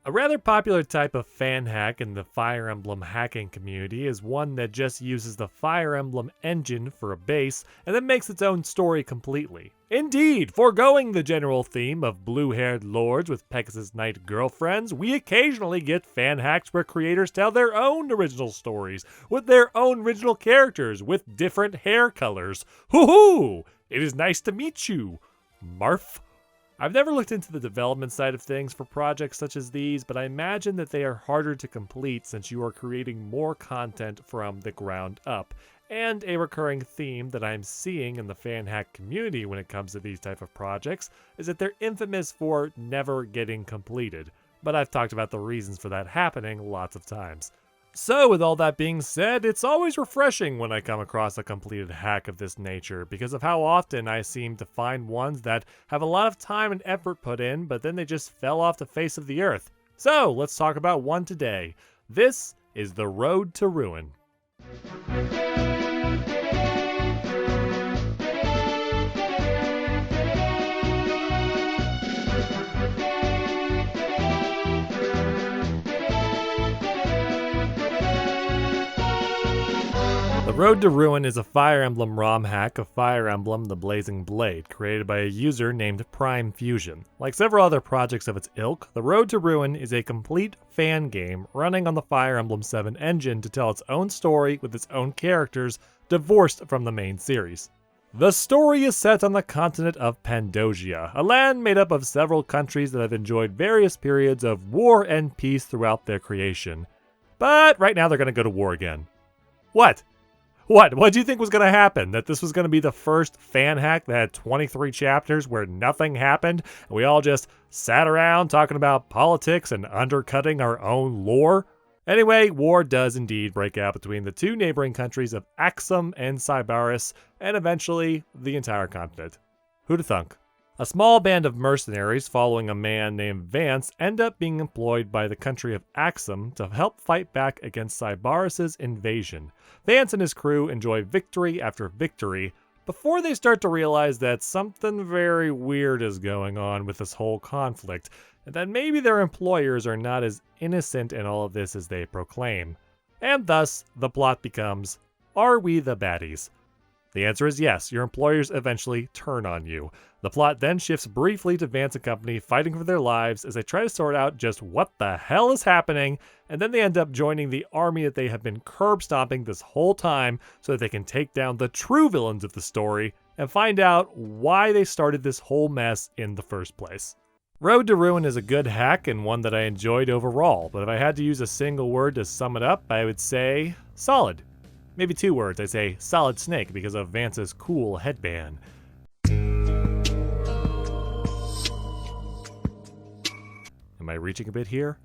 A rather popular type of fan hack in the Fire Emblem hacking community is one that just uses the Fire Emblem engine for a base and then makes its own story completely. Indeed, foregoing the general theme of blue-haired lords with Pegasus Knight girlfriends, we occasionally get fan hacks where creators tell their own original stories, with their own original characters, with different hair colors. Hoo-hoo! It is nice to meet you, Marf. I've never looked into the development side of things for projects such as these, but I imagine that they are harder to complete since you are creating more content from the ground up. And a recurring theme that I'm seeing in the fan hack community when it comes to these type of projects is that they're infamous for never getting completed. But I've talked about the reasons for that happening lots of times. So with all that being said, it's always refreshing when I come across a completed hack of this nature because of how often I seem to find ones that have a lot of time and effort put in, but then they just fell off the face of the earth. So let's talk about one today. This is The Road to Ruin. The Road to Ruin is a Fire Emblem ROM hack of Fire Emblem The Blazing Blade, created by a user named Prime Fusion. Like several other projects of its ilk, The Road to Ruin is a complete fan game running on the Fire Emblem 7 engine to tell its own story with its own characters, divorced from the main series. The story is set on the continent of Pandosia, a land made up of several countries that have enjoyed various periods of war and peace throughout their creation. But right now they're going to go to war again. What? What do you think was going to happen? That this was going to be the first fan hack that had 23 chapters where nothing happened and we all just sat around talking about politics and undercutting our own lore? Anyway, war does indeed break out between the two neighboring countries of Axum and Sybaris, and eventually the entire continent. Who'da thunk? A small band of mercenaries following a man named Vance end up being employed by the country of Axum to help fight back against Sybaris' invasion. Vance and his crew enjoy victory after victory before they start to realize that something very weird is going on with this whole conflict, and that maybe their employers are not as innocent in all of this as they proclaim. And thus, the plot becomes, are we the baddies? The answer is yes, your employers eventually turn on you. The plot then shifts briefly to Vance and company fighting for their lives as they try to sort out just what the hell is happening, and then they end up joining the army that they have been curb stomping this whole time so that they can take down the true villains of the story and find out why they started this whole mess in the first place. Road to Ruin is a good hack and one that I enjoyed overall, but if I had to use a single word to sum it up, I would say solid. Maybe two words. I'd say Solid Snake because of Vance's cool headband. Am I reaching a bit here?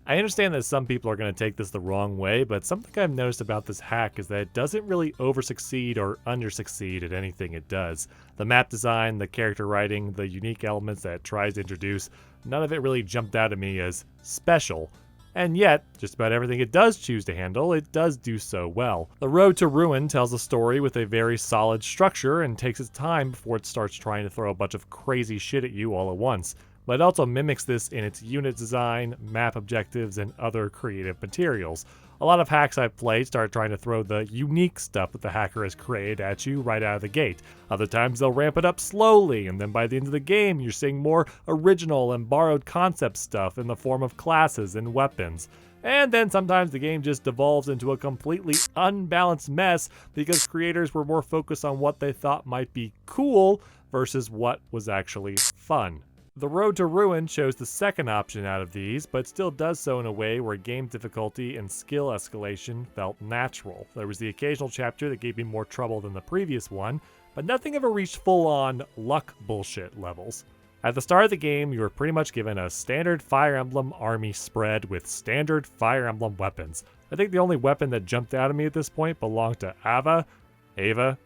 I understand that some people are going to take this the wrong way, but something I've noticed about this hack is that it doesn't really over-succeed or under-succeed at anything it does. The map design, the character writing, the unique elements that it tries to introduce, none of it really jumped out at me as special. And yet, just about everything it does choose to handle, it does do so well. The Road to Ruin tells a story with a very solid structure and takes its time before it starts trying to throw a bunch of crazy shit at you all at once. But it also mimics this in its unit design, map objectives, and other creative materials. A lot of hacks I've played start trying to throw the unique stuff that the hacker has created at you right out of the gate. Other times they'll ramp it up slowly, and then by the end of the game you're seeing more original and borrowed concept stuff in the form of classes and weapons. And then sometimes the game just devolves into a completely unbalanced mess because creators were more focused on what they thought might be cool versus what was actually fun. The Road to Ruin chose the second option out of these, but still does so in a way where game difficulty and skill escalation felt natural. There was the occasional chapter that gave me more trouble than the previous one, but nothing ever reached full-on luck bullshit levels. At the start of the game, you were pretty much given a standard Fire Emblem army spread with standard Fire Emblem weapons. I think the only weapon that jumped out at me at this point belonged to Ava,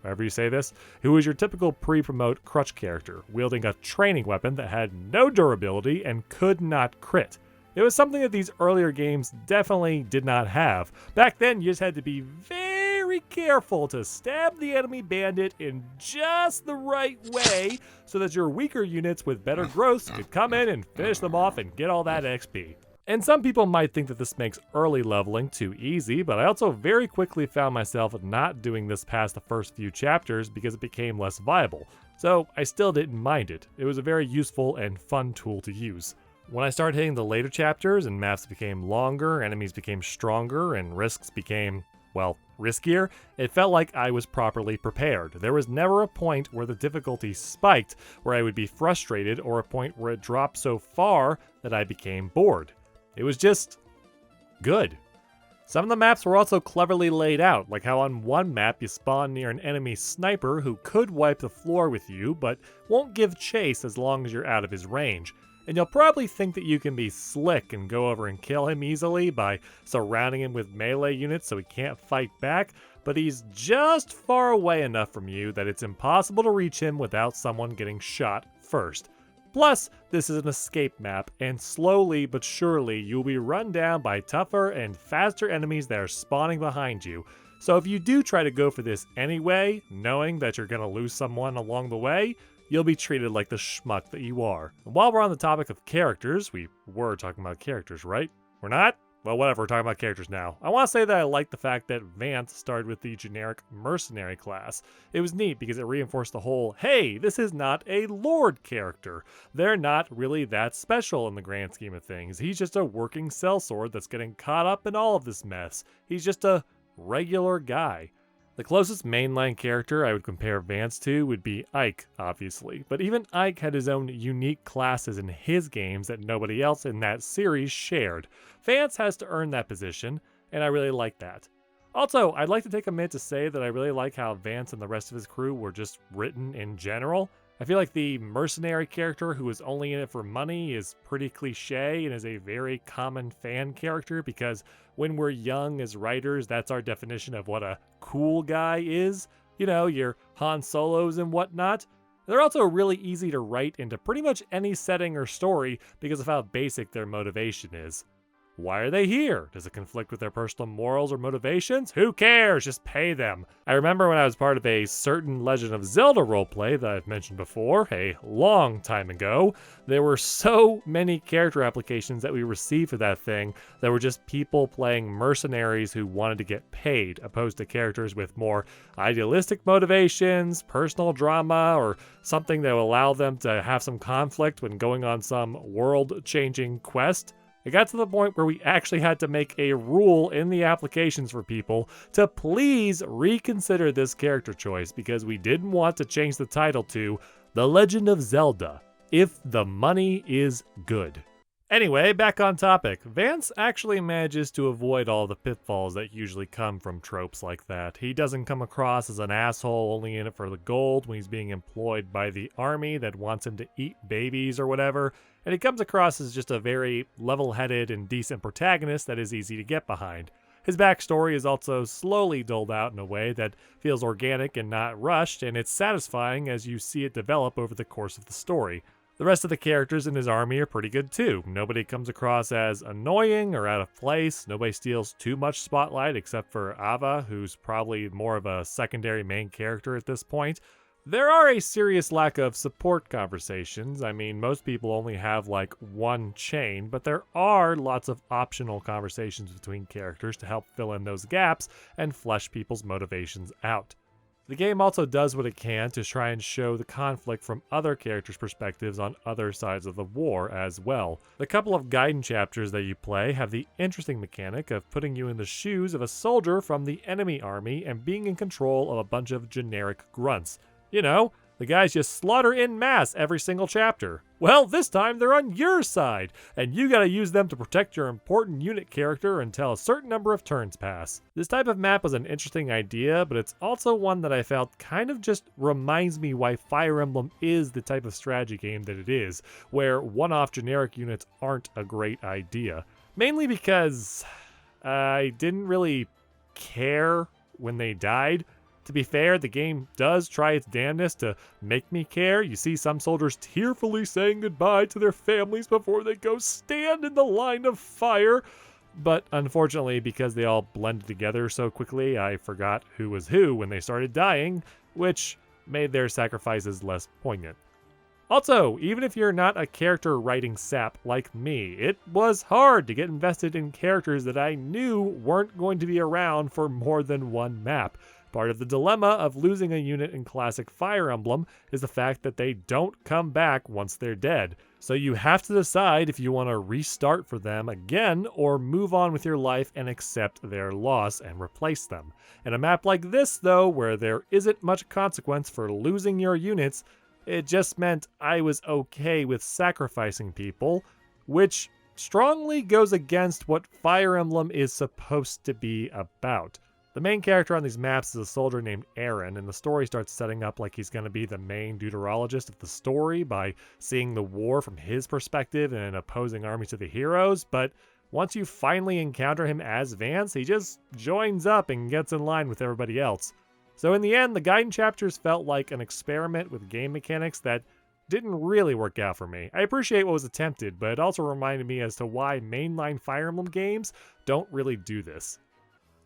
however you say this, who was your typical pre-promote crutch character, wielding a training weapon that had no durability and could not crit. It was something that these earlier games definitely did not have. Back then, you just had to be very careful to stab the enemy bandit in just the right way so that your weaker units with better growths could come in and finish them off and get all that XP. And some people might think that this makes early leveling too easy, but I also very quickly found myself not doing this past the first few chapters because it became less viable. So I still didn't mind it. It was a very useful and fun tool to use. When I started hitting the later chapters and maps became longer, enemies became stronger, and risks became, well, riskier, it felt like I was properly prepared. There was never a point where the difficulty spiked, where I would be frustrated, or a point where it dropped so far that I became bored. It was just good. Some of the maps were also cleverly laid out, like how on one map you spawn near an enemy sniper who could wipe the floor with you, but won't give chase as long as you're out of his range. And you'll probably think that you can be slick and go over and kill him easily by surrounding him with melee units so he can't fight back, but he's just far away enough from you that it's impossible to reach him without someone getting shot first. Plus, this is an escape map, and slowly but surely you'll be run down by tougher and faster enemies that are spawning behind you. So if you do try to go for this anyway, knowing that you're gonna lose someone along the way, you'll be treated like the schmuck that you are. And while we're on the topic of characters, we were talking about characters, right? We're not? Well, whatever, we're talking about characters now. I want to say that I like the fact that Vance started with the generic mercenary class. It was neat because it reinforced the whole, hey, this is not a lord character. They're not really that special in the grand scheme of things. He's just a working sellsword that's getting caught up in all of this mess. He's just a regular guy. The closest mainline character I would compare Vance to would be Ike, obviously, but even Ike had his own unique classes in his games that nobody else in that series shared. Vance has to earn that position, and I really like that. Also, I'd like to take a minute to say that I really like how Vance and the rest of his crew were just written in general. I feel like the mercenary character who is only in it for money is pretty cliche and is a very common fan character because when we're young as writers, that's our definition of what a cool guy is. You know, your Han Solos and whatnot. They're also really easy to write into pretty much any setting or story because of how basic their motivation is. Why are they here? Does it conflict with their personal morals or motivations? Who cares? Just pay them. I remember when I was part of a certain Legend of Zelda roleplay that I've mentioned before, a long time ago, there were so many character applications that we received for that thing that were just people playing mercenaries who wanted to get paid, opposed to characters with more idealistic motivations, personal drama, or something that would allow them to have some conflict when going on some world-changing quest. It got to the point where we actually had to make a rule in the applications for people to please reconsider this character choice because we didn't want to change the title to The Legend of Zelda, if the money is good. Anyway, back on topic. Vance actually manages to avoid all the pitfalls that usually come from tropes like that. He doesn't come across as an asshole only in it for the gold when he's being employed by the army that wants him to eat babies or whatever. And he comes across as just a very level-headed and decent protagonist that is easy to get behind. His backstory is also slowly doled out in a way that feels organic and not rushed, and it's satisfying as you see it develop over the course of the story. The rest of the characters in his army are pretty good too. Nobody comes across as annoying or out of place. Nobody steals too much spotlight except for Ava, who's probably more of a secondary main character at this point. There are a serious lack of support conversations. I mean, most people only have like one chain, but there are lots of optional conversations between characters to help fill in those gaps and flesh people's motivations out. The game also does what it can to try and show the conflict from other characters' perspectives on other sides of the war as well. The couple of Gaiden chapters that you play have the interesting mechanic of putting you in the shoes of a soldier from the enemy army and being in control of a bunch of generic grunts. You know, the guys just slaughter en masse every single chapter. Well, this time they're on your side, and you gotta use them to protect your important unit character until a certain number of turns pass. This type of map was an interesting idea, but it's also one that I felt kind of just reminds me why Fire Emblem is the type of strategy game that it is, where one-off generic units aren't a great idea. Mainly because I didn't really care when they died. To be fair, the game does try its damnedest to make me care. You see some soldiers tearfully saying goodbye to their families before they go stand in the line of fire. But unfortunately, because they all blended together so quickly, I forgot who was who when they started dying, which made their sacrifices less poignant. Also, even if you're not a character writing sap like me, it was hard to get invested in characters that I knew weren't going to be around for more than one map. Part of the dilemma of losing a unit in classic Fire Emblem is the fact that they don't come back once they're dead. So you have to decide if you want to restart for them again or move on with your life and accept their loss and replace them. In a map like this though, where there isn't much consequence for losing your units, it just meant I was okay with sacrificing people, which strongly goes against what Fire Emblem is supposed to be about. The main character on these maps is a soldier named Aaron, and the story starts setting up like he's going to be the main deuterologist of the story by seeing the war from his perspective and opposing armies to the heroes, but once you finally encounter him as Vance, he just joins up and gets in line with everybody else. So in the end, the Gaiden chapters felt like an experiment with game mechanics that didn't really work out for me. I appreciate what was attempted, but it also reminded me as to why mainline Fire Emblem games don't really do this.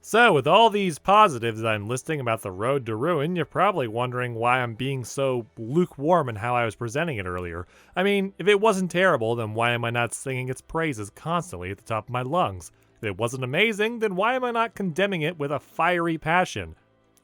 So, with all these positives I'm listing about the Road to Ruin, you're probably wondering why I'm being so lukewarm in how I was presenting it earlier. I mean, if it wasn't terrible, then why am I not singing its praises constantly at the top of my lungs? If it wasn't amazing, then why am I not condemning it with a fiery passion?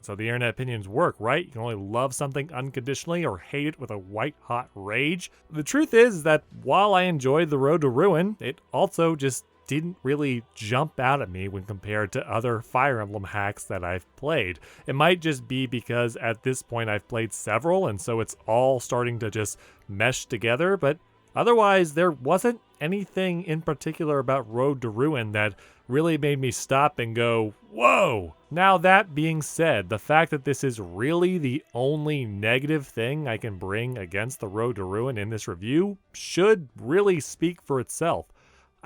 So the internet opinions work, right? You can only love something unconditionally or hate it with a white-hot rage. The truth is that while I enjoyed the Road to Ruin, it also just didn't really jump out at me when compared to other Fire Emblem hacks that I've played. It might just be because at this point I've played several and so it's all starting to just mesh together, but otherwise there wasn't anything in particular about Road to Ruin that really made me stop and go, whoa! Now that being said, the fact that this is really the only negative thing I can bring against the Road to Ruin in this review should really speak for itself.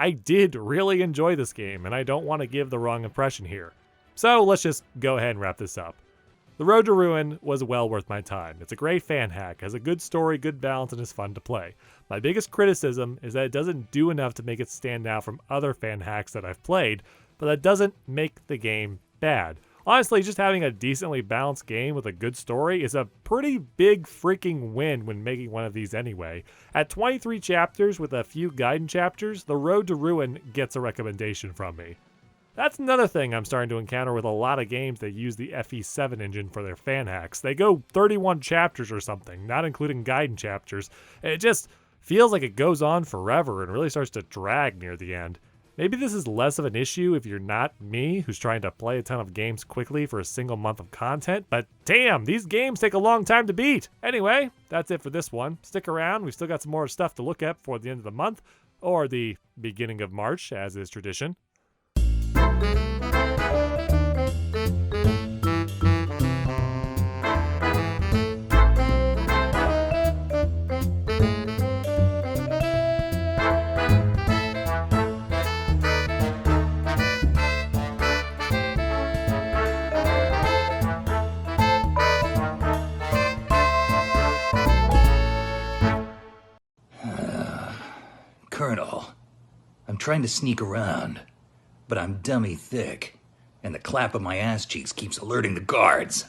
I did really enjoy this game, and I don't want to give the wrong impression here. So let's just go ahead and wrap this up. The Road to Ruin was well worth my time. It's a great fan hack, has a good story, good balance, and is fun to play. My biggest criticism is that it doesn't do enough to make it stand out from other fan hacks that I've played, but that doesn't make the game bad. Honestly, just having a decently balanced game with a good story is a pretty big freaking win when making one of these anyway. At 23 chapters with a few Gaiden chapters, The Road to Ruin gets a recommendation from me. That's another thing I'm starting to encounter with a lot of games that use the FE7 engine for their fan hacks. They go 31 chapters or something, not including Gaiden chapters. It just feels like it goes on forever and really starts to drag near the end. Maybe this is less of an issue if you're not me, who's trying to play a ton of games quickly for a single month of content, but damn, these games take a long time to beat. Anyway, that's it for this one. Stick around, we've still got some more stuff to look at before the end of the month, or the beginning of March, as is tradition. Colonel, I'm trying to sneak around, but I'm dummy thick, and the clap of my ass cheeks keeps alerting the guards.